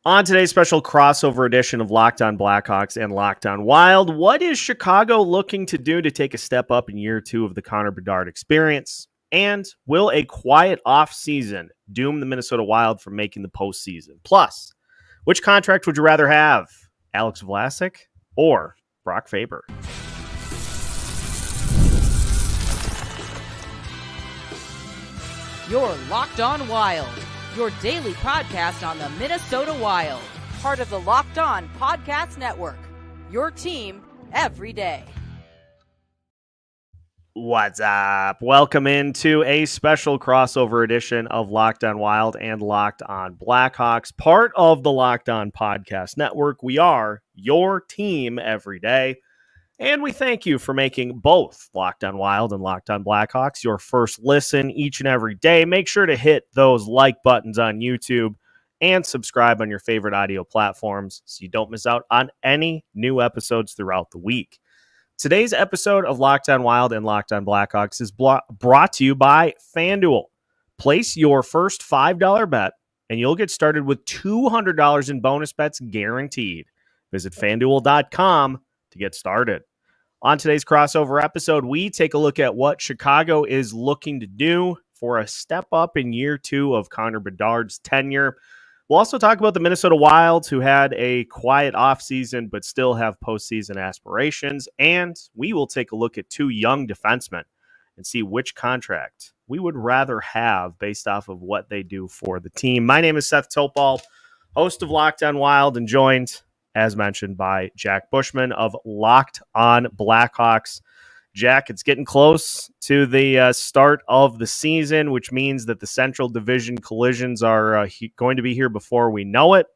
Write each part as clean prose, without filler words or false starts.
On today's special crossover edition of Locked On Blackhawks and Locked On Wild, what is Chicago looking to do to take a step up in year two of the Connor Bedard experience? And will a quiet offseason doom the Minnesota Wild from making the postseason? Plus, which contract would you rather have, Alex Vlasic or Brock Faber? You're Locked On Wild, your daily podcast on the Minnesota Wild, part of the Locked On Podcast Network, your team every day. What's up? Welcome into a special crossover edition of Locked On Wild and Locked On Blackhawks, part of the Locked On Podcast Network. We are your team every day, and we thank you for making both Locked On Wild and Locked On Blackhawks your first listen each and every day. Make sure to hit those like buttons on YouTube and subscribe on your favorite audio platforms so you don't miss out on any new episodes throughout the week. Today's episode of Locked On Wild and Locked On Blackhawks is brought to you by FanDuel. Place your first $5 bet, and you'll get started with $200 in bonus bets guaranteed. Visit FanDuel.com to get started. On today's crossover episode, we take a look at what Chicago is looking to do for a step up in year two of Connor Bedard's tenure. We'll also talk about the Minnesota Wild, who had a quiet offseason but still have postseason aspirations. And we will take a look at two young defensemen and see which contract we would rather have based off of what they do for the team. My name is Seth Toupal, host of Locked On Wild, and joined, as mentioned, by Jack Bushman of Locked On Blackhawks. Jack, it's getting close to the start of the season, which means that the Central Division collisions are going to be here before we know it.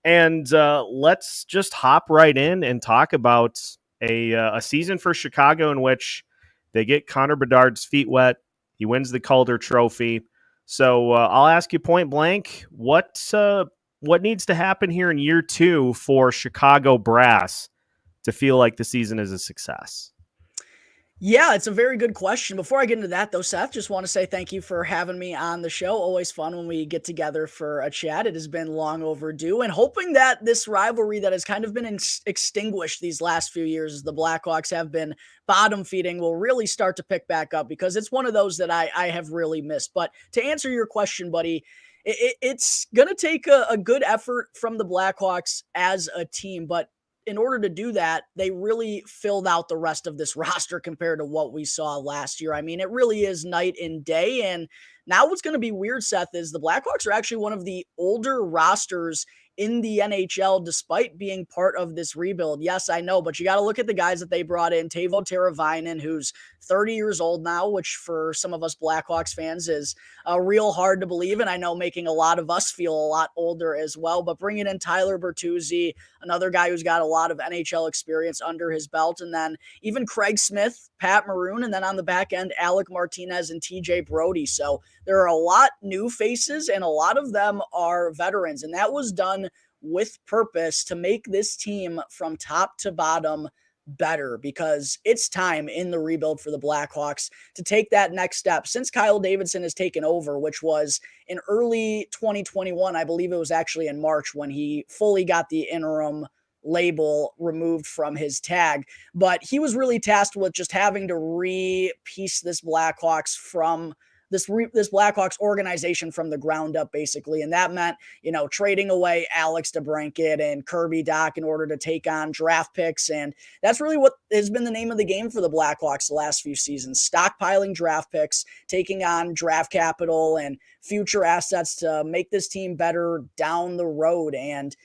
And let's just hop right in and talk about a season for Chicago in which they get Connor Bedard's feet wet. He wins the Calder Trophy. So I'll ask you point blank, what needs to happen here in year two for Chicago Brass to feel like the season is a success? Yeah, it's a very good question. Before I get into that, though, Seth, just want to say thank you for having me on the show. Always fun when we get together for a chat. It has been long overdue, and hoping that this rivalry that has kind of been extinguished these last few years as the Blackhawks have been bottom feeding will really start to pick back up, because it's one of those that I have really missed. But to answer your question, buddy, it's going to take a good effort from the Blackhawks as a team, but in order to do that, they really filled out the rest of this roster compared to what we saw last year. I mean, it really is night and day. And now what's going to be weird, Seth, is the Blackhawks are actually one of the older rosters in the NHL, despite being part of this rebuild. Yes, I know, but you got to look at the guys that they brought in. Teuvo Teravainen, who's 30 years old now, which for some of us Blackhawks fans is real hard to believe. And I know making a lot of us feel a lot older as well. But bringing in Tyler Bertuzzi, another guy who's got a lot of NHL experience under his belt. And then even Craig Smith, Pat Maroon, and then on the back end, Alec Martinez and TJ Brody. So there are a lot new faces, and a lot of them are veterans. And that was done with purpose to make this team from top to bottom better, because it's time in the rebuild for the Blackhawks to take that next step. Since Kyle Davidson has taken over, which was in early 2021, I believe it was actually in March when he fully got the interim label removed from his tag, but he was really tasked with just having to re-piece this Blackhawks from this Blackhawks organization from the ground up, basically. And that meant, trading away Alex DeBrincat and Kirby Dach in order to take on draft picks. And that's really what has been the name of the game for the Blackhawks the last few seasons: stockpiling draft picks, taking on draft capital and future assets to make this team better down the road. And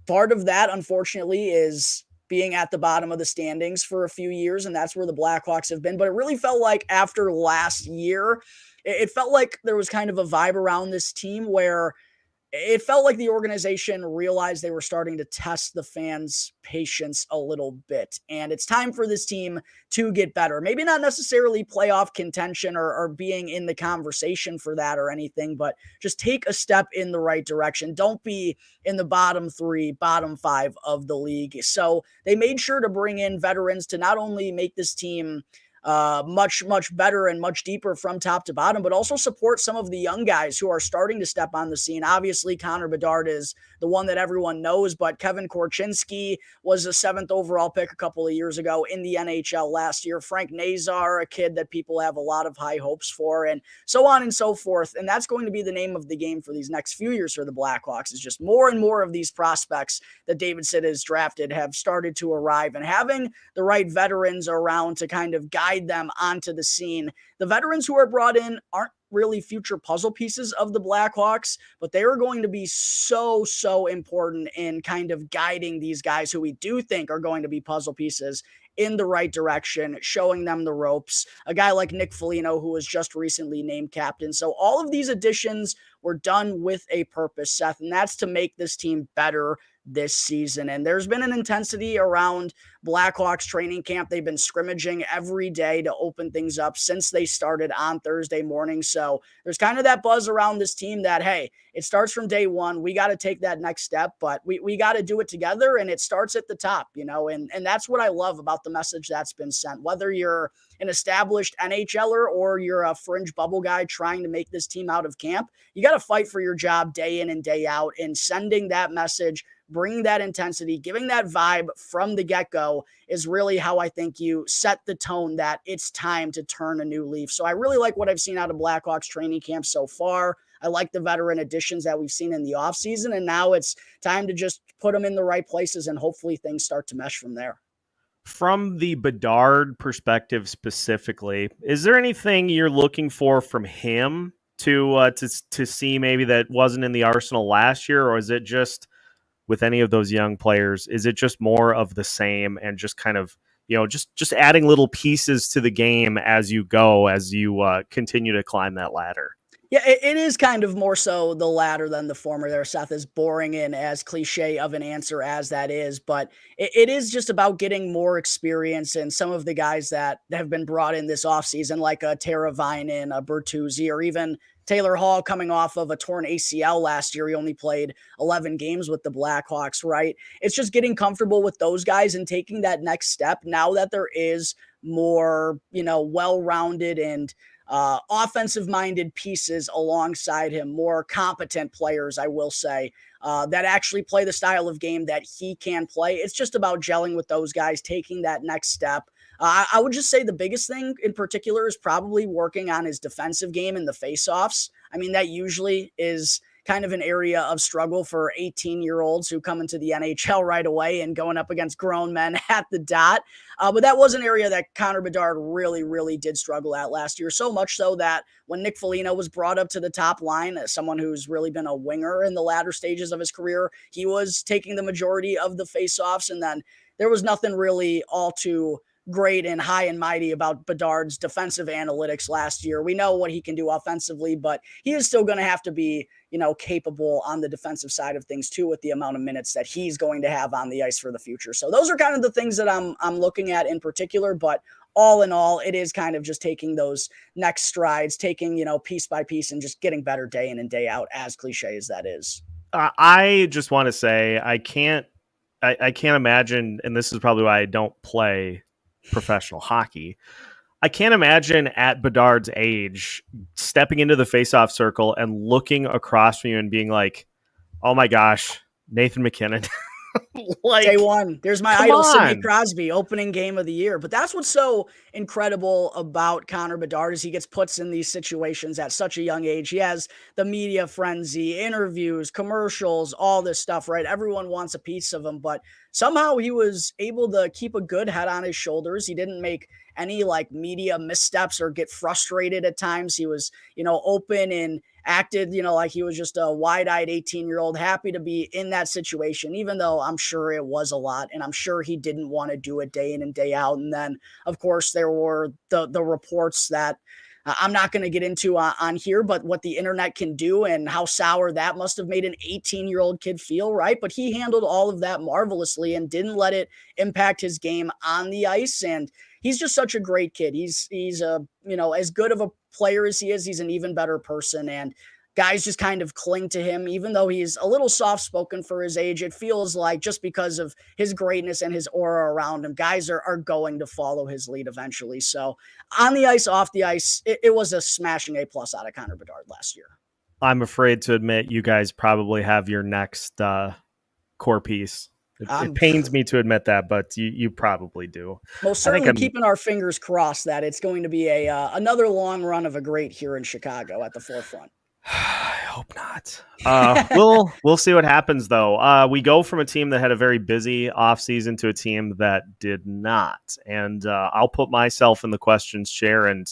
part of that, unfortunately, is being at the bottom of the standings for a few years, and that's where the Blackhawks have been. But it really felt like after last year, it felt like there was kind of a vibe around this team where it felt like the organization realized they were starting to test the fans' patience a little bit. And it's time for this team to get better. Maybe not necessarily playoff contention or being in the conversation for that or anything, but just take a step in the right direction. Don't be in the bottom three, bottom five of the league. So they made sure to bring in veterans to not only make this team much better and much deeper from top to bottom, but also support some of the young guys who are starting to step on the scene. Obviously, Connor Bedard is the one that everyone knows, but Kevin Korchinski was a 7th overall pick a couple of years ago in the NHL last year. Frank Nazar, a kid that people have a lot of high hopes for, and so on and so forth. And that's going to be the name of the game for these next few years for the Blackhawks, is just more and more of these prospects that David Sid has drafted have started to arrive, and having the right veterans around to kind of guide them onto the scene. The veterans who are brought in aren't really future puzzle pieces of the Blackhawks, but they are going to be so important in kind of guiding these guys who we do think are going to be puzzle pieces in the right direction, showing them the ropes. A guy like Nick Foligno, who was just recently named captain. So all of these additions were done with a purpose, Seth, and that's to make this team better this season. And there's been an intensity around Blackhawks training camp. They've been scrimmaging every day to open things up since they started on Thursday morning. So there's kind of that buzz around this team that, hey, it starts from day one. We got to take that next step, but we got to do it together, and it starts at the top, and that's what I love about the message that's been sent. Whether you're an established NHLer or you're a fringe bubble guy trying to make this team out of camp, you got to fight for your job day in and day out, and sending that message, bringing that intensity, giving that vibe from the get-go is really how I think you set the tone that it's time to turn a new leaf. So I really like what I've seen out of Blackhawks training camp so far. I like the veteran additions that we've seen in the offseason, and now it's time to just put them in the right places, and hopefully things start to mesh from there. From the Bedard perspective specifically, is there anything you're looking for from him to see maybe that wasn't in the arsenal last year, or is it just with any of those young players, is it just more of the same and just kind of, just adding little pieces to the game as you go, as you continue to climb that ladder? Yeah, it is kind of more so the latter than the former there, Seth, as boring and as cliche of an answer as that is. But it is just about getting more experience, and some of the guys that have been brought in this offseason, like a Teravainen, a Bertuzzi, or even Taylor Hall coming off of a torn ACL last year. He only played 11 games with the Blackhawks, right? It's just getting comfortable with those guys and taking that next step now that there is more, well-rounded and offensive-minded pieces alongside him, more competent players, I will say, that actually play the style of game that he can play. It's just about gelling with those guys, taking that next step. I would just say the biggest thing in particular is probably working on his defensive game in the faceoffs. I mean, that usually is kind of an area of struggle for 18-year-olds who come into the NHL right away and going up against grown men at the dot. But that was an area that Connor Bedard really did struggle at last year, so much so that when Nick Foligno was brought up to the top line as someone who's really been a winger in the latter stages of his career, he was taking the majority of the faceoffs, and then there was nothing really all too great and high and mighty about Bedard's defensive analytics last year. We know what he can do offensively, but he is still going to have to be, capable on the defensive side of things too, with the amount of minutes that he's going to have on the ice for the future. So those are kind of the things that I'm looking at in particular, but all in all, it is kind of just taking those next strides, taking, piece by piece, and just getting better day in and day out, as cliche as that is. I just want to say I can't imagine, and this is probably why I don't play professional hockey. I can't imagine at Bedard's age stepping into the faceoff circle and looking across from you and being like, "Oh my gosh, Nathan MacKinnon." Like, day one, there's my idol, Sidney Crosby, opening game of the year. But that's what's so incredible about Connor Bedard is he gets put in these situations at such a young age. He has the media frenzy, interviews, commercials, all this stuff, right? Everyone wants a piece of him, but somehow he was able to keep a good head on his shoulders. He didn't make any media missteps or get frustrated at times. He was, open and acted, like he was just a wide-eyed 18-year-old, happy to be in that situation, even though I'm sure it was a lot, and I'm sure he didn't want to do it day in and day out. And then, of course, there were the reports that I'm not going to get into on here, but what the internet can do and how sour that must have made an 18-year-old kid feel, right? But he handled all of that marvelously and didn't let it impact his game on the ice. And he's just such a great kid. He's a, as good of a player as he is, he's an even better person. And guys just kind of cling to him, even though he's a little soft-spoken for his age. It feels like just because of his greatness and his aura around him, guys are going to follow his lead eventually. So on the ice, off the ice, it was a smashing A+ out of Connor Bedard last year. I'm afraid to admit you guys probably have your next core piece. It pains me to admit that, but you probably do. Most certainly keeping our fingers crossed that it's going to be another long run of a great here in Chicago at the forefront. I hope not. We'll see what happens, though. We go from a team that had a very busy offseason to a team that did not. And I'll put myself in the questions chair, and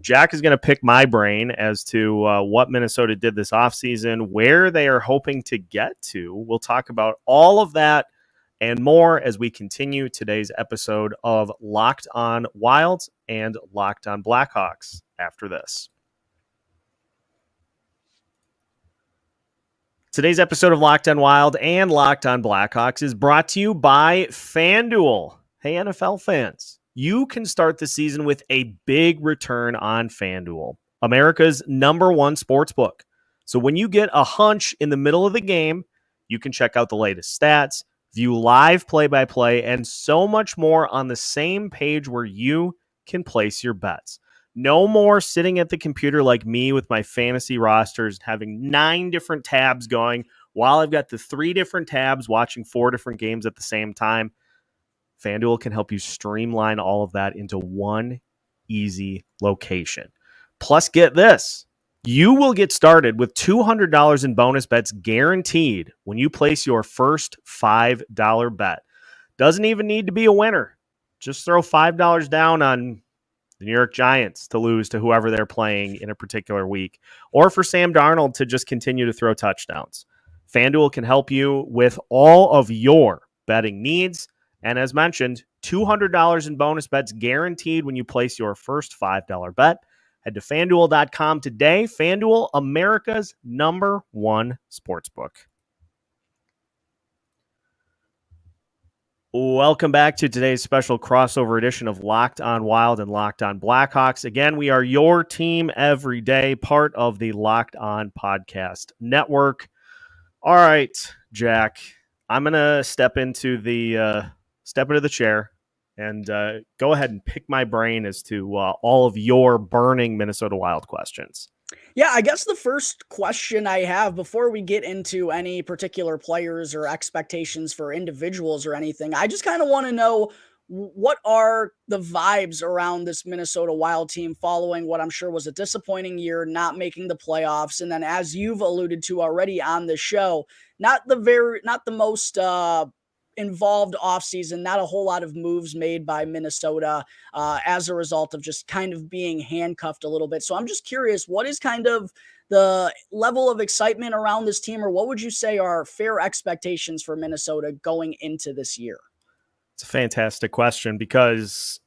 Jack is going to pick my brain as to what Minnesota did this offseason, where they are hoping to get to. We'll talk about all of that and more as we continue today's episode of Locked On Wild and Locked On Blackhawks after this. Today's episode of Locked On Wild and Locked On Blackhawks is brought to you by FanDuel. Hey, NFL fans, you can start the season with a big return on FanDuel, America's #1 sportsbook. So when you get a hunch in the middle of the game, you can check out the latest stats, view live play-by-play, and so much more on the same page where you can place your bets. No more sitting at the computer like me with my fantasy rosters, having 9 different tabs going while I've got the 3 different tabs watching 4 different games at the same time. FanDuel can help you streamline all of that into one easy location. Plus, get this. You will get started with $200 in bonus bets guaranteed when you place your first $5 bet. Doesn't even need to be a winner. Just throw $5 down on the New York Giants to lose to whoever they're playing in a particular week, or for Sam Darnold to just continue to throw touchdowns. FanDuel can help you with all of your betting needs. And as mentioned, $200 in bonus bets guaranteed when you place your first $5 bet. Head to FanDuel.com today. FanDuel, America's #1 sportsbook. Welcome back to today's special crossover edition of Locked On Wild and Locked On Blackhawks. Again, we are your team every day, part of the Locked On Podcast Network. All right, Jack, I'm going to step into the chair and go ahead and pick my brain as to all of your burning Minnesota Wild questions. Yeah, I guess the first question I have before we get into any particular players or expectations for individuals or anything, I just kind of want to know, what are the vibes around this Minnesota Wild team following what I'm sure was a disappointing year, not making the playoffs, and then as you've alluded to already on the show, not the most involved offseason, not a whole lot of moves made by Minnesota as a result of just kind of being handcuffed a little bit. So I'm just curious, what is kind of the level of excitement around this team, or what would you say are fair expectations for Minnesota going into this year? It's a fantastic question because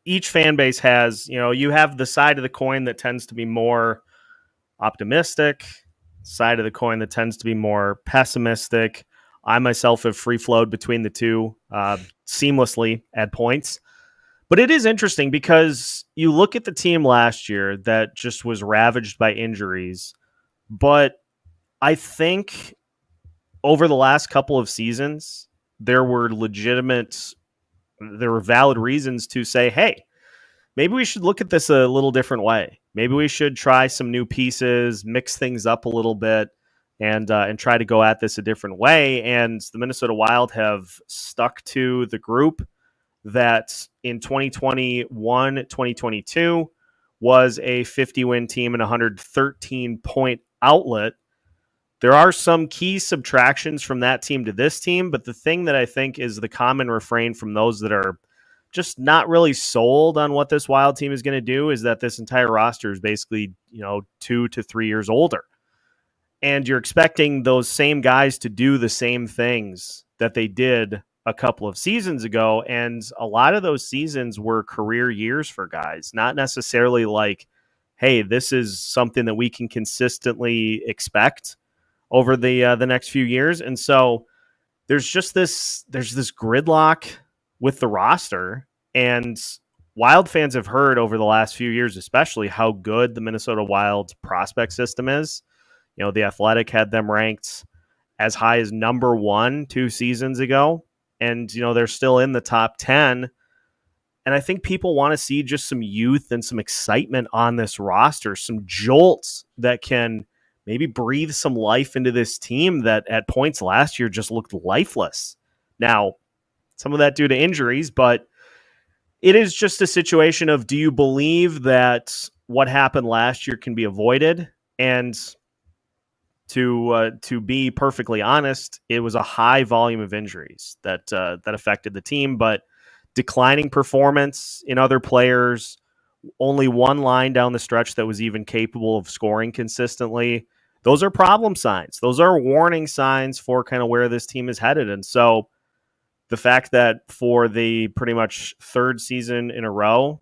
each fan base has, you have the side of the coin that tends to be more optimistic, side of the coin that tends to be more pessimistic. I myself have free-flowed between the two seamlessly at points. But it is interesting because you look at the team last year that just was ravaged by injuries. But I think over the last couple of seasons, there were valid reasons to say, hey, maybe we should look at this a little different way. Maybe we should try some new pieces, mix things up a little bit, and try to go at this a different way. And the Minnesota Wild have stuck to the group that in 2021, 2022 was a 50-win team and 113-point outlet. There are some key subtractions from that team to this team, but the thing that I think is the common refrain from those that are just not really sold on what this Wild team is going to do is that this entire roster is basically, 2 to 3 years older. And you're expecting those same guys to do the same things that they did a couple of seasons ago. And a lot of those seasons were career years for guys, not necessarily like, hey, this is something that we can consistently expect over the next few years. And so there's this gridlock with the roster. And Wild fans have heard over the last few years, especially, how good the Minnesota Wild's prospect system is. The Athletic had them ranked as high as number 1 2 seasons ago. And, they're still in the top 10. And I think people want to see just some youth and some excitement on this roster, some jolts that can maybe breathe some life into this team that at points last year just looked lifeless. Now, some of that due to injuries, but it is just a situation of, do you believe that what happened last year can be avoided? And to be perfectly honest, it was a high volume of injuries that affected the team, but declining performance in other players, only one line down the stretch that was even capable of scoring consistently. Those are problem signs. Those are warning signs for kind of where this team is headed. And so the fact that for the pretty much second season in a row,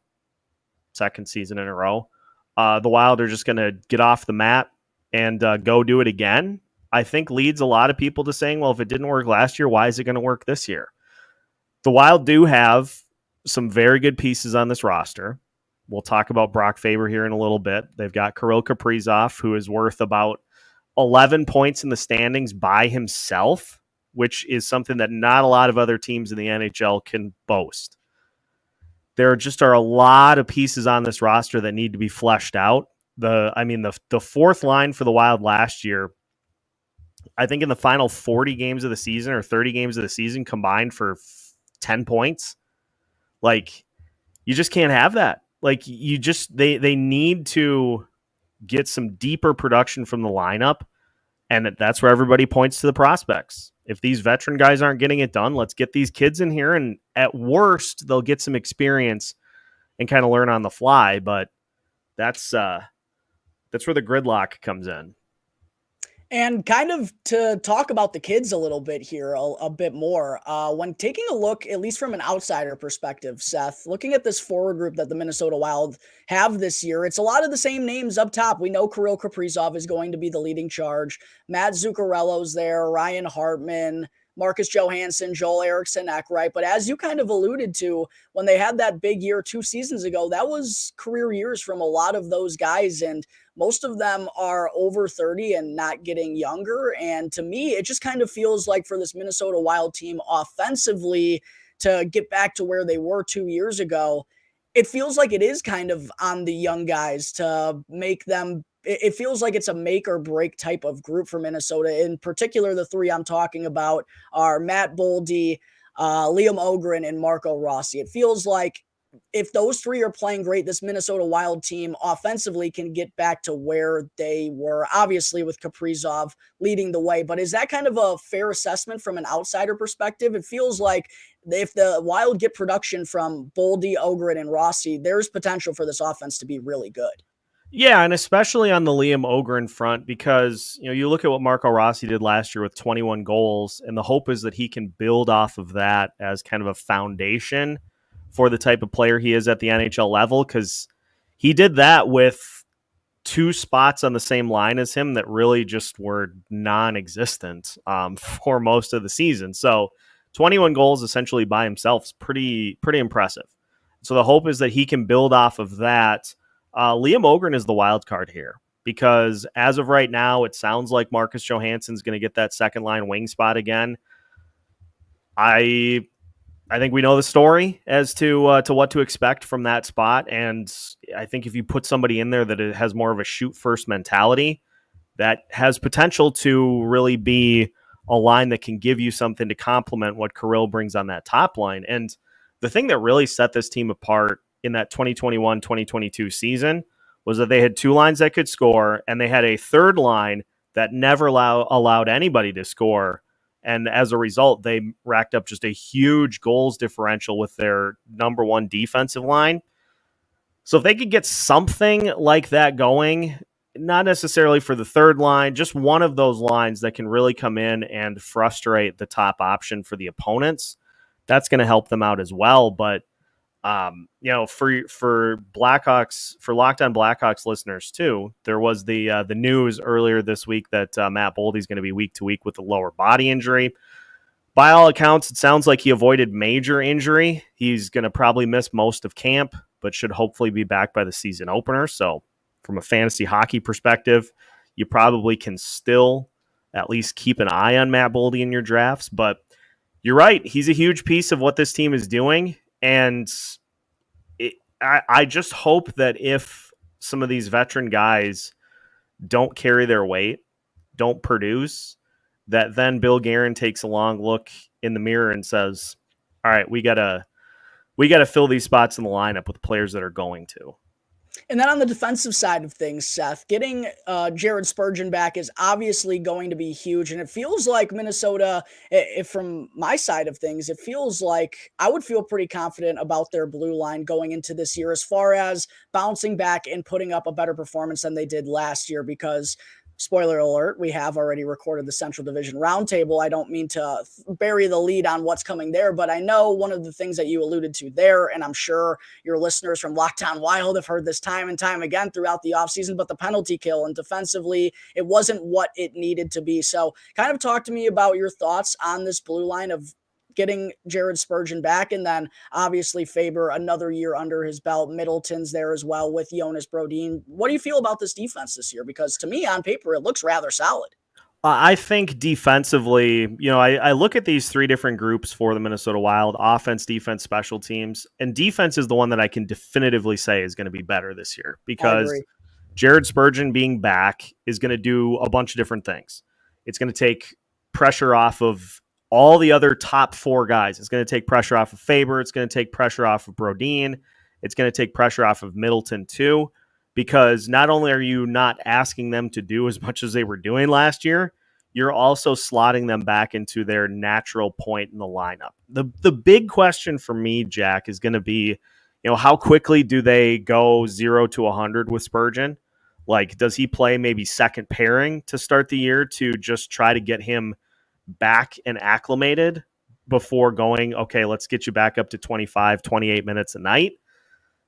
the Wild are just going to get off the mat and go do it again, I think leads a lot of people to saying, well, if it didn't work last year, why is it going to work this year? The Wild do have some very good pieces on this roster. We'll talk about Brock Faber here in a little bit. They've got Kirill Kaprizov, who is worth about 11 points in the standings by himself, which is something that not a lot of other teams in the NHL can boast. There just are a lot of pieces on this roster that need to be fleshed out. The fourth line for the Wild last year, I think in the final 40 games of the season or 30 games of the season combined for 10 points. Like, you just can't have that. Like, they need to get some deeper production from the lineup, and that's where everybody points to the prospects. If these veteran guys aren't getting it done, let's get these kids in here, and at worst, they'll get some experience and kind of learn on the fly. But that's where the gridlock comes in. And kind of to talk about the kids a little bit here, a bit more, when taking a look, at least from an outsider perspective, Seth, looking at this forward group that the Minnesota Wild have this year, it's a lot of the same names up top. We know Kirill Kaprizov is going to be the leading charge. Matt Zuccarello's there, Ryan Hartman, Marcus Johansson, Joel Eriksson Ek, right? But as you kind of alluded to, when they had that big year 2 seasons ago, that was career years from a lot of those guys, and most of them are over 30 and not getting younger. And to me, it just kind of feels like for this Minnesota Wild team offensively to get back to where they were 2 years ago, it feels like it is kind of on the young guys to make them. It feels like it's a make or break type of group for Minnesota. In particular, the 3 I'm talking about are Matt Boldy, Liam Ogren, and Marco Rossi. It feels like if those 3 are playing great, this Minnesota Wild team offensively can get back to where they were, obviously with Kaprizov leading the way. But is that kind of a fair assessment from an outsider perspective? It feels like if the Wild get production from Boldy, Ogren, and Rossi, there's potential for this offense to be really good. Yeah, and especially on the Liam Ogren front, because you look at what Marco Rossi did last year with 21 goals, and the hope is that he can build off of that as kind of a foundation for the type of player he is at the NHL level, because he did that with 2 spots on the same line as him that really just were non-existent for most of the season. So 21 goals essentially by himself is pretty impressive. So the hope is that he can build off of that. Liam Ogren is the wild card here, because as of right now, it sounds like Marcus Johansson's going to get that second line wing spot again. I think we know the story as to what to expect from that spot, and I think if you put somebody in there that has more of a shoot first mentality, that has potential to really be a line that can give you something to complement what Kirill brings on that top line. And the thing that really set this team apart in that 2021-2022 season was that they had 2 lines that could score, and they had a third line that never allowed anybody to score. And as a result, they racked up just a huge goals differential with their number 1 defensive line. So if they could get something like that going, not necessarily for the third line, just one of those lines that can really come in and frustrate the top option for the opponents, that's going to help them out as well. But for Blackhawks, for Locked On Blackhawks listeners too, there was the news earlier this week that Matt Boldy is going to be week to week with a lower body injury. By all accounts, it sounds like he avoided major injury. He's going to probably miss most of camp, but should hopefully be back by the season opener. So from a fantasy hockey perspective, you probably can still at least keep an eye on Matt Boldy in your drafts. But you're right. He's a huge piece of what this team is doing. And I just hope that if some of these veteran guys don't carry their weight, don't produce, that then Bill Guerin takes a long look in the mirror and says, all right, we gotta fill these spots in the lineup with players that are going to. And then on the defensive side of things, Seth, getting Jared Spurgeon back is obviously going to be huge. And it feels like Minnesota, from my side of things, it feels like I would feel pretty confident about their blue line going into this year as far as bouncing back and putting up a better performance than they did last year because spoiler alert, we have already recorded the Central Division Roundtable. I don't mean to bury the lead on what's coming there, but I know one of the things that you alluded to there, and I'm sure your listeners from Locked On Wild have heard this time and time again throughout the offseason, but the penalty kill, and defensively, it wasn't what it needed to be. So kind of talk to me about your thoughts on this blue line of getting Jared Spurgeon back, and then obviously Faber another year under his belt. Middleton's there as well with Jonas Brodin. What do you feel about this defense this year? Because to me, on paper, it looks rather solid. I think defensively, I look at these three different groups for the Minnesota Wild: offense, defense, special teams, and defense is the one that I can definitively say is going to be better this year because Jared Spurgeon being back is going to do a bunch of different things. It's going to take pressure off of all the other top four guys. It's going to take pressure off of Faber. It's going to take pressure off of Brodin. It's going to take pressure off of Middleton too, because not only are you not asking them to do as much as they were doing last year, you're also slotting them back into their natural point in the lineup. The big question for me, Jack, is going to be, how quickly do they go 0 to 100 with Spurgeon? Like, does he play maybe second pairing to start the year to just try to get him back and acclimated before going, okay, let's get you back up to 25, 28 minutes a night?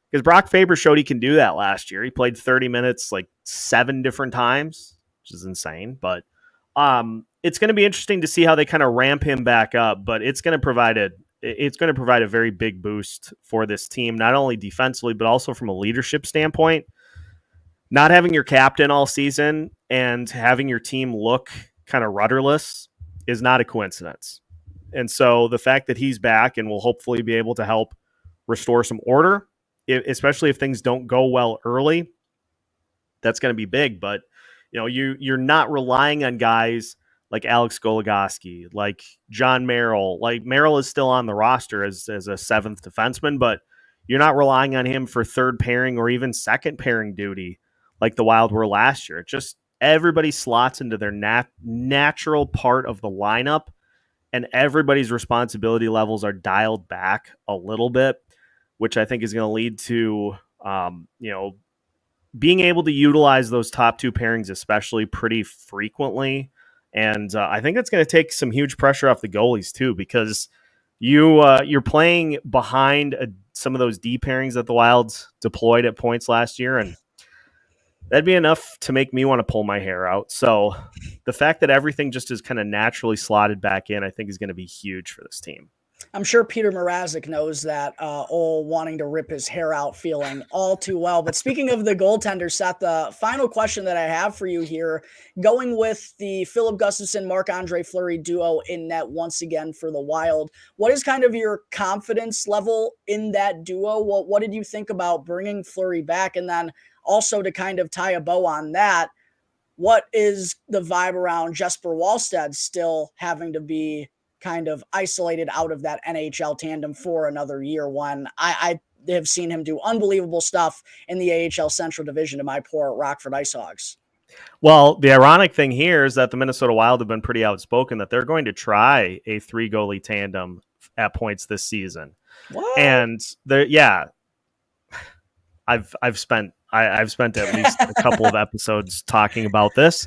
Because Brock Faber showed he can do that last year. He played 30 minutes like 7 different times, which is insane. But it's going to be interesting to see how they kind of ramp him back up. But it's going to provide a very big boost for this team, not only defensively, but also from a leadership standpoint. Not having your captain all season and having your team look kind of rudderless is not a coincidence. And so the fact that he's back and will hopefully be able to help restore some order, especially if things don't go well early, that's going to be big. But you're not relying on guys like Alex Goligoski, like John Merrill. Like Merrill is still on the roster as a seventh defenseman, but you're not relying on him for third pairing or even second pairing duty like the Wild were last year. It just everybody slots into their natural part of the lineup, and everybody's responsibility levels are dialed back a little bit, which I think is going to lead to, being able to utilize those top two pairings, especially pretty frequently. And I think it's going to take some huge pressure off the goalies too, because you're playing behind some of those D pairings that the Wilds deployed at points last year, and that'd be enough to make me want to pull my hair out. So the fact that everything just is kind of naturally slotted back in, I think is going to be huge for this team. I'm sure Peter Mrazek knows that wanting to rip his hair out feeling all too well. But speaking of the goaltender, Seth, the final question that I have for you here, going with the Philip Gustafsson, Marc-Andre Fleury duo in net once again for the Wild, what is kind of your confidence level in that duo? What did you think about bringing Fleury back? And then also to kind of tie a bow on that, what is the vibe around Jesper Wallstedt still having to be kind of isolated out of that NHL tandem for another year when I have seen him do unbelievable stuff in the AHL Central Division to my poor Rockford IceHogs? Well, the ironic thing here is that the Minnesota Wild have been pretty outspoken that they're going to try a 3-goalie tandem at points this season. What? And I've spent at least a couple of episodes talking about this.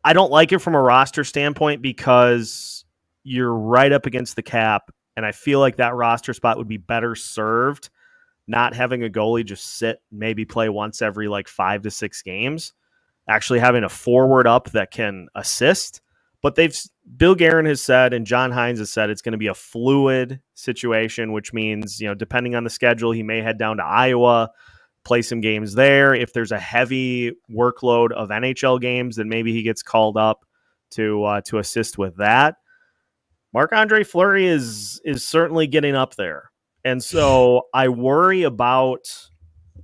I don't like it from a roster standpoint because you're right up against the cap, and I feel like that roster spot would be better served not having a goalie just sit, maybe play once every 5 to 6 games, actually having a forward up that can assist. But Bill Guerin has said, and John Hines has said, it's going to be a fluid situation, which means, depending on the schedule, he may head down to Iowa, play some games there. If there's a heavy workload of NHL games, then maybe he gets called up to assist with that. Marc-Andre Fleury is certainly getting up there. And so I worry about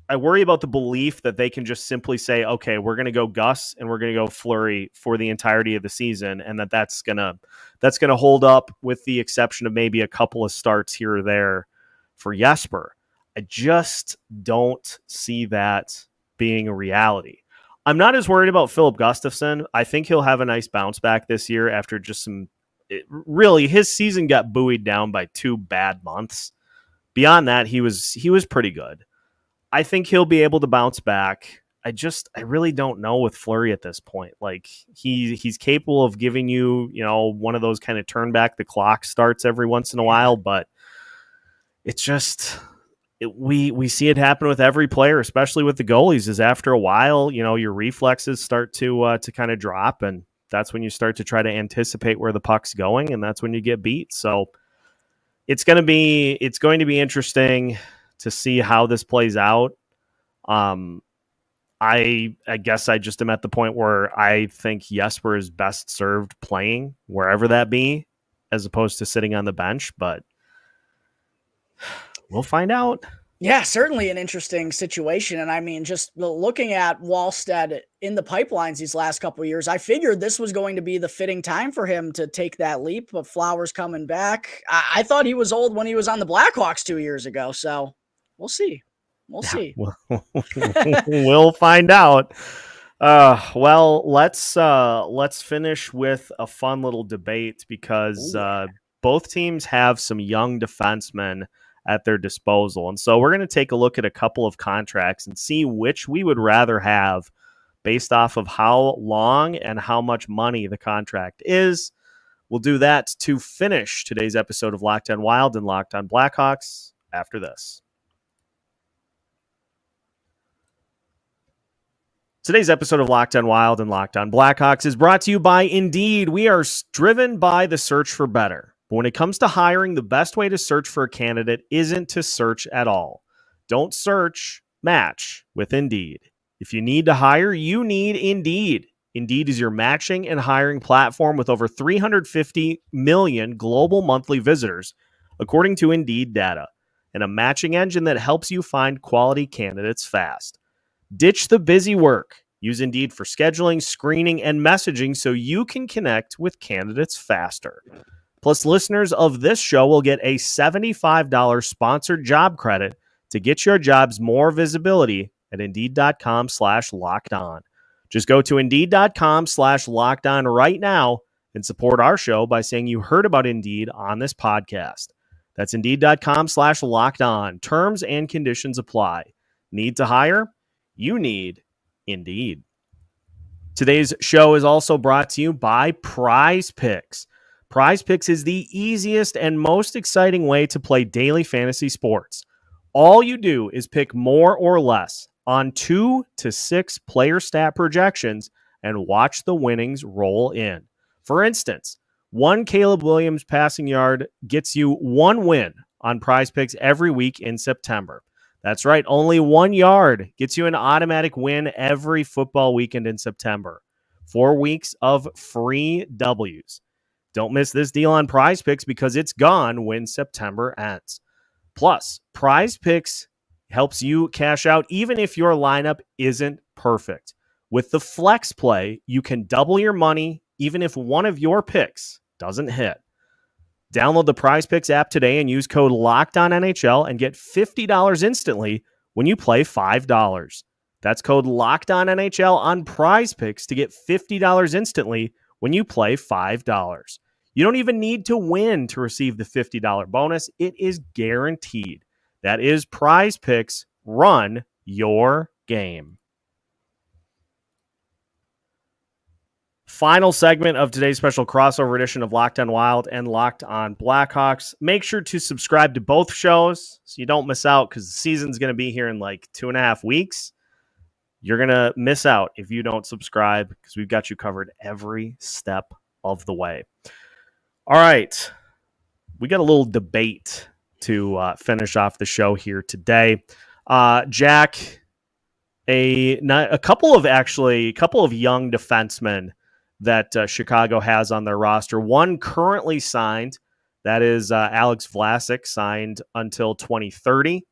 the belief that they can just simply say, okay, we're going to go Gus and we're going to go Fleury for the entirety of the season, and that's going to hold up with the exception of maybe a couple of starts here or there for Jesper. I just don't see that being a reality. I'm not as worried about Filip Gustafsson. I think he'll have a nice bounce back this year after just really his season got buoyed down by 2 bad months. Beyond that, he was pretty good. I think he'll be able to bounce back. I really don't know with Fleury at this point. Like he's capable of giving you, one of those kind of turn back the clock starts every once in a while, but it's just we see it happen with every player, especially with the goalies, is after a while, your reflexes start to kind of drop, and that's when you start to try to anticipate where the puck's going, and that's when you get beat. So it's going to be interesting to see how this plays out. I guess I just am at the point where I think Jesper is best served playing wherever that be, as opposed to sitting on the bench, but we'll find out. Yeah, certainly an interesting situation. And I mean, just looking at Wallstedt in the pipelines these last couple of years, I figured this was going to be the fitting time for him to take that leap, but Flowers coming back. I thought he was old when he was on the Blackhawks 2 years ago. So we'll see. We'll see. We'll find out. Well, let's finish with a fun little debate because both teams have some young defensemen at their disposal. And so we're going to take a look at a couple of contracts and see which we would rather have based off of how long and how much money the contract is. We'll do that to finish today's episode of Locked On Wild and Locked On Blackhawks after this. Today's episode of Locked On Wild and Locked On Blackhawks is brought to you by Indeed. We are driven by the search for better. But when it comes to hiring, the best way to search for a candidate isn't to search at all. Don't search, match with Indeed. If you need to hire, you need Indeed. Indeed is your matching and hiring platform with over 350 million global monthly visitors, according to Indeed data, and a matching engine that helps you find quality candidates fast. Ditch the busy work. Use Indeed for scheduling, screening, and messaging so you can connect with candidates faster. Plus, listeners of this show will get a $75 sponsored job credit to get your jobs more visibility at Indeed.com/lockedon. Just go to Indeed.com/lockedon right now and support our show by saying you heard about Indeed on this podcast. That's Indeed.com/lockedon. Terms and conditions apply. Need to hire? You need Indeed. Today's show is also brought to you by Prize Picks. Prize Picks is the easiest and most exciting way to play daily fantasy sports. All you do is pick more or less on 2 to 6 player stat projections and watch the winnings roll in. For instance, one Caleb Williams passing yard gets you 1 win on Prize Picks every week in September. That's right, only 1 yard gets you an automatic win every football weekend in September. 4 weeks of free W's. Don't miss this deal on Prize Picks because it's gone when September ends. Plus, Prize Picks helps you cash out even if your lineup isn't perfect. With the flex play, you can double your money even if one of your picks doesn't hit. Download the Prize Picks app today and use code LOCKEDONNHL and get $50 instantly when you play $5. That's code LOCKEDONNHL on Prize Picks to get $50 instantly when you play $5. You don't even need to win to receive the $50 bonus. It is guaranteed. That is Prize Picks. Run your game. Final segment of today's special crossover edition of Locked On Wild and Locked On Blackhawks. Make sure to subscribe to both shows so you don't miss out because the season's going to be here in like 2.5 weeks. You're going to miss out if you don't subscribe because we've got you covered every step of the way. All right. We got a little debate to finish off the show here today. Jack, a couple of young defensemen that Chicago has on their roster. One currently signed, that is Alex Vlasic, signed until 2030,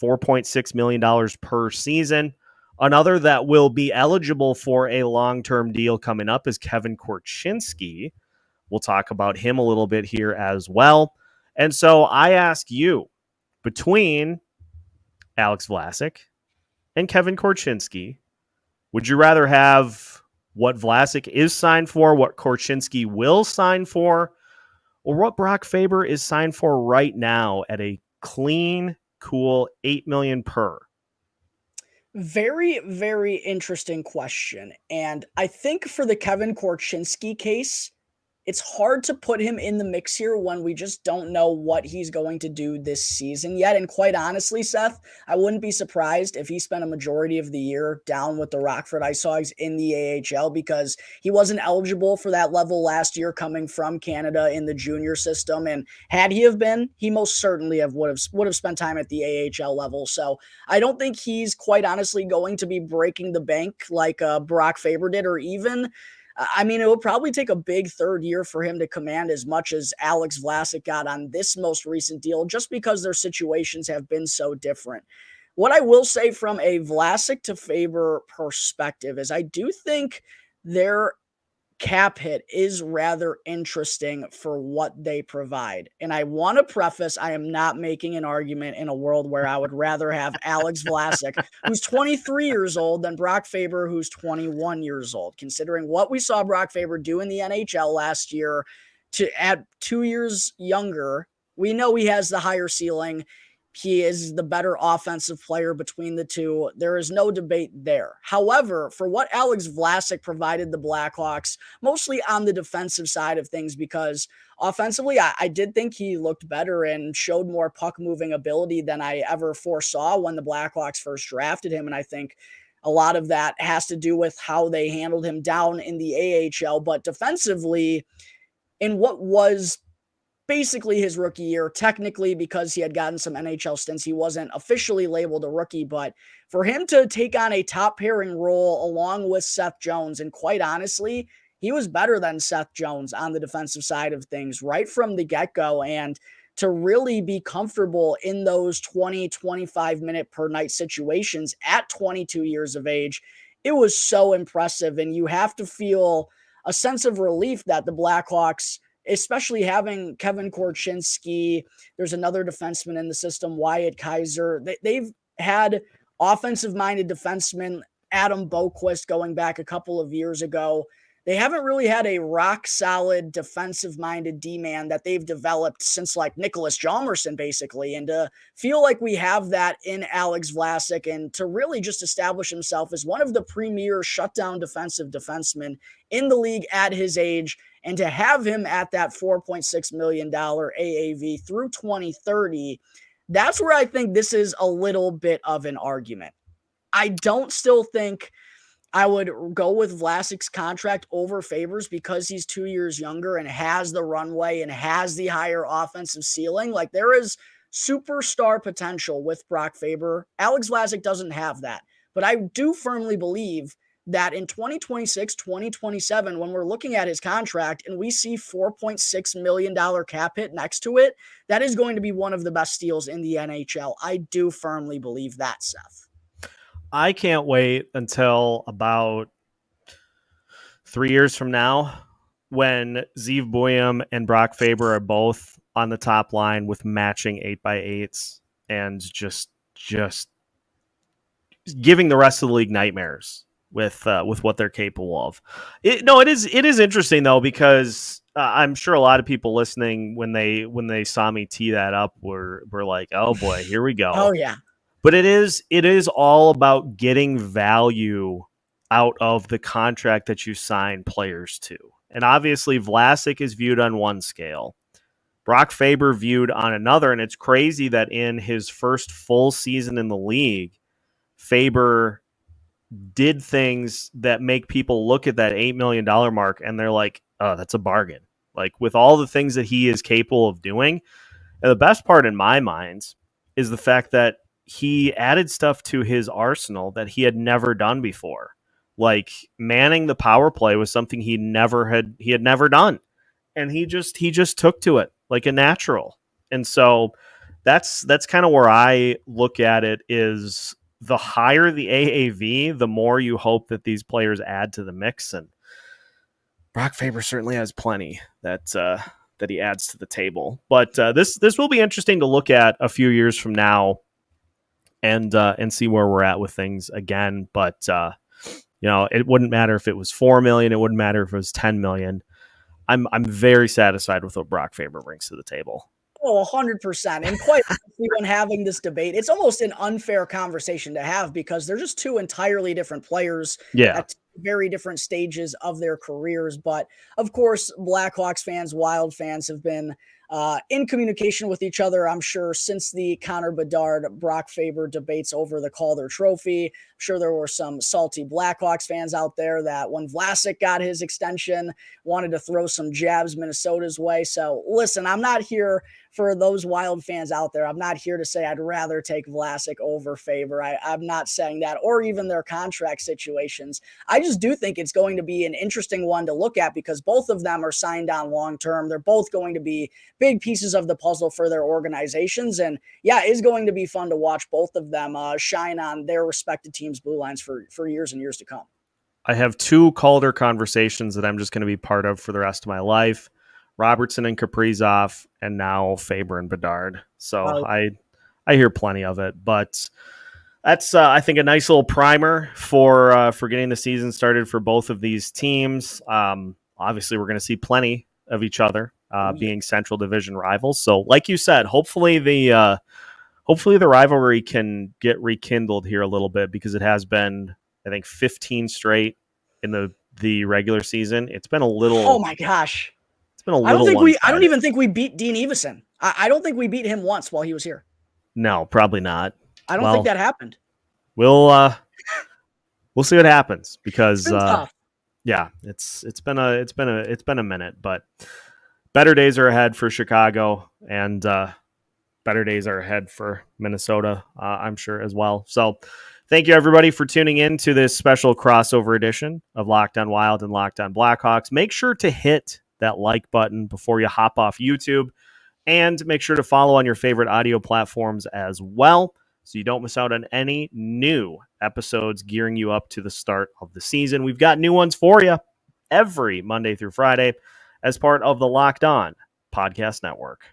$4.6 million per season. Another that will be eligible for a long-term deal coming up is Kevin Korchinski. We'll talk about him a little bit here as well. And so I ask you, between Alex Vlasic and Kevin Korchinski, would you rather have what Vlasic is signed for, what Korchinski will sign for, or what Brock Faber is signed for right now at a clean, cool $8 million per? Very, very interesting question. And I think for the Kevin Korchinski case, it's hard to put him in the mix here when we just don't know what he's going to do this season yet. And quite honestly, Seth, I wouldn't be surprised if he spent a majority of the year down with the Rockford Ice Hogs in the AHL, because he wasn't eligible for that level last year coming from Canada in the junior system. And had he have been, he most certainly would have spent time at the AHL level. So I don't think he's quite honestly going to be breaking the bank like Brock Faber did, or even it would probably take a big third year for him to command as much as Alex Vlasic got on this most recent deal, just because their situations have been so different. What I will say from a Vlasic to Faber perspective is I do think their cap hit is rather interesting for what they provide. And I want to preface, I am not making an argument in a world where I would rather have Alex Vlasic, who's 23 years old, than Brock Faber, who's 21 years old. Considering what we saw Brock Faber do in the NHL last year, to add 2 years younger, we know he has the higher ceiling. He is the better offensive player between the two. There is no debate there. However, for what Alex Vlasic provided the Blackhawks, mostly on the defensive side of things, because offensively, I did think he looked better and showed more puck-moving ability than I ever foresaw when the Blackhawks first drafted him. And I think a lot of that has to do with how they handled him down in the AHL. But defensively, in what was basically his rookie year, technically, because he had gotten some NHL stints, he wasn't officially labeled a rookie, but for him to take on a top pairing role along with Seth Jones, and quite honestly, he was better than Seth Jones on the defensive side of things right from the get-go, and to really be comfortable in those 20, 25 minute per night situations at 22 years of age, it was so impressive. And you have to feel a sense of relief that the Blackhawks, especially having Kevin Korchinski, there's another defenseman in the system, Wyatt Kaiser. They've had offensive-minded defensemen, Adam Boquist going back a couple of years ago. They haven't really had a rock-solid defensive-minded D-man that they've developed since like Nicholas Hjalmarsson, basically. And to feel like we have that in Alex Vlasic, and to really just establish himself as one of the premier shutdown defensive defensemen in the league at his age, and to have him at that $4.6 million AAV through 2030, that's where I think this is a little bit of an argument. I don't still think I would go with Vlasic's contract over Faber's, because he's 2 years younger and has the runway and has the higher offensive ceiling. Like, there is superstar potential with Brock Faber. Alex Vlasic doesn't have that. But I do firmly believe that in 2026, 2027, when we're looking at his contract and we see $4.6 million cap hit next to it, that is going to be one of the best steals in the NHL. I do firmly believe that, Seth. I can't wait until about 3 years from now when Zeev Buium and Brock Faber are both on the top line with matching 8x8s and just giving the rest of the league nightmares with what they're capable of. It is interesting though, because I'm sure a lot of people listening, when they saw me tee that up, were like, oh boy, here we go. Oh yeah. But it is all about getting value out of the contract that you sign players to. And obviously Vlasic is viewed on one scale, Brock Faber viewed on another. And it's crazy that in his first full season in the league, Faber did things that make people look at that $8 million mark and they're like, oh, that's a bargain. Like with all the things that he is capable of doing. And the best part in my mind is the fact that he added stuff to his arsenal that he had never done before. Like manning the power play was something he had never done. And he just took to it like a natural. And so that's kind of where I look at it is the higher the AAV, the more you hope that these players add to the mix. And Brock Faber certainly has plenty that he adds to the table. But this will be interesting to look at a few years from now and see where we're at with things again. But it wouldn't matter if it was 4 million. It wouldn't matter if it was 10 million. I'm very satisfied with what Brock Faber brings to the table. Oh, 100%. And quite honestly, when having this debate, it's almost an unfair conversation to have because they're just two entirely different players at very different stages of their careers. But of course, Blackhawks fans, Wild fans have been in communication with each other, I'm sure, since the Connor Bedard, Brock Faber debates over the Calder Trophy. I'm sure there were some salty Blackhawks fans out there that when Vlasic got his extension, wanted to throw some jabs Minnesota's way. So listen, I'm not here for those Wild fans out there. I'm not here to say I'd rather take Vlasic over Faber. I'm not saying that, or even their contract situations. I just do think it's going to be an interesting one to look at because both of them are signed on long-term. They're both going to be big pieces of the puzzle for their organizations. And yeah, it's going to be fun to watch both of them shine on their respective teams' blue lines for years and years to come. I have two Calder conversations that I'm just going to be part of for the rest of my life. Robertson and Kaprizov, and now Faber and Bedard. So I hear plenty of it, but that's I think a nice little primer for getting the season started for both of these teams. Obviously, we're going to see plenty of each other being Central Division rivals. So, like you said, hopefully the rivalry can get rekindled here a little bit because it has been, I think, 15 straight in the regular season. It's been a little. Oh my gosh. It's been a little. I don't even think we beat Dean Evason. I don't think we beat him once while he was here. No, probably not. I don't think that happened. We'll see what happens because it's been a minute, but better days are ahead for Chicago and better days are ahead for Minnesota, I'm sure as well. So thank you everybody for tuning in to this special crossover edition of Locked On Wild and Locked On Blackhawks. Make sure to hit that like button before you hop off YouTube, and make sure to follow on your favorite audio platforms as well so you don't miss out on any new episodes gearing you up to the start of the season. We've got new ones for you every Monday through Friday as part of the Locked On Podcast Network.